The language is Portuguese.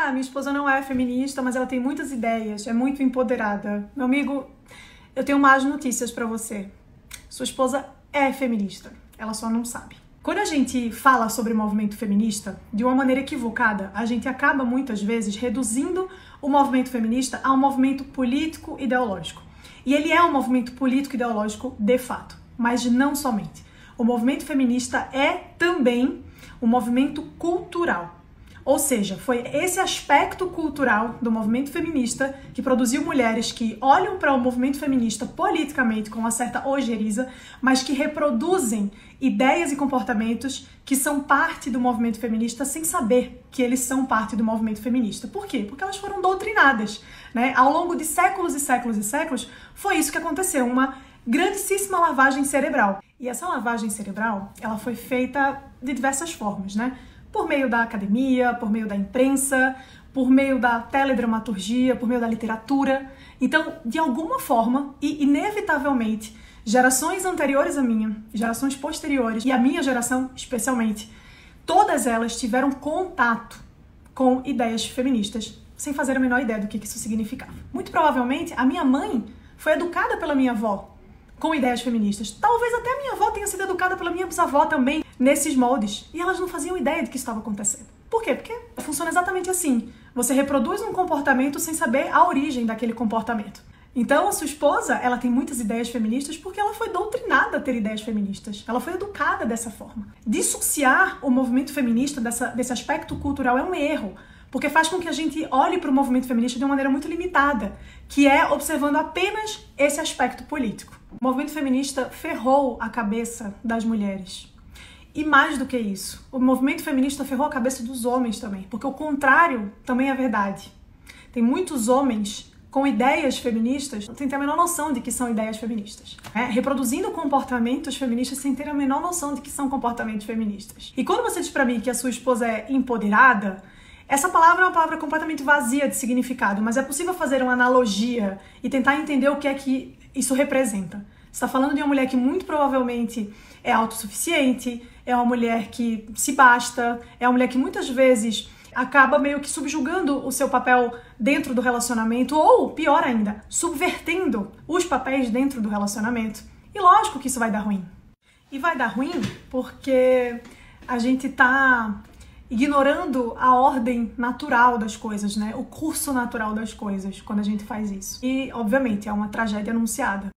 ah, minha esposa não é feminista, mas ela tem muitas ideias, é muito empoderada. Meu amigo, eu tenho más notícias pra você. Sua esposa é feminista, ela só não sabe. Quando a gente fala sobre movimento feminista, de uma maneira equivocada, a gente acaba muitas vezes reduzindo o movimento feminista a um movimento político-ideológico. E ele é um movimento político-ideológico de fato, mas não somente. O movimento feminista é também um movimento cultural. Ou seja, foi esse aspecto cultural do movimento feminista que produziu mulheres que olham para o movimento feminista politicamente com uma certa ojeriza, mas que reproduzem ideias e comportamentos que são parte do movimento feminista sem saber que eles são parte do movimento feminista. Por quê? Porque elas foram doutrinadas, né? Ao longo de séculos e séculos e séculos, foi isso que aconteceu, uma grandíssima lavagem cerebral. E essa lavagem cerebral, ela foi feita de diversas formas, né? Por meio da academia, por meio da imprensa, por meio da teledramaturgia, por meio da literatura. Então, de alguma forma, e inevitavelmente, gerações anteriores à minha, gerações posteriores, e a minha geração especialmente, todas elas tiveram contato com ideias feministas, sem fazer a menor ideia do que isso significava. Muito provavelmente, a minha mãe foi educada pela minha avó com ideias feministas. Talvez até a minha avó tenha sido educada pela minha bisavó também nesses moldes. E elas não faziam ideia do que estava acontecendo. Por quê? Porque funciona exatamente assim. Você reproduz um comportamento sem saber a origem daquele comportamento. Então, a sua esposa, ela tem muitas ideias feministas porque ela foi doutrinada a ter ideias feministas. Ela foi educada dessa forma. Dissociar o movimento feminista desse aspecto cultural é um erro, porque faz com que a gente olhe para o movimento feminista de uma maneira muito limitada, que é observando apenas esse aspecto político. O movimento feminista ferrou a cabeça das mulheres. E mais do que isso, o movimento feminista ferrou a cabeça dos homens também, porque o contrário também é verdade. Tem muitos homens com ideias feministas sem ter a menor noção de que são ideias feministas, reproduzindo comportamentos feministas sem ter a menor noção de que são comportamentos feministas. E quando você diz pra mim que a sua esposa é empoderada, essa palavra é uma palavra completamente vazia de significado, mas é possível fazer uma analogia e tentar entender o que é que isso representa. Você está falando de uma mulher que muito provavelmente é autossuficiente, é uma mulher que se basta, é uma mulher que muitas vezes acaba meio que subjugando o seu papel dentro do relacionamento, ou, pior ainda, subvertendo os papéis dentro do relacionamento. E lógico que isso vai dar ruim. E vai dar ruim porque a gente tá ignorando a ordem natural das coisas, né? O curso natural das coisas, quando a gente faz isso. E, obviamente, é uma tragédia anunciada.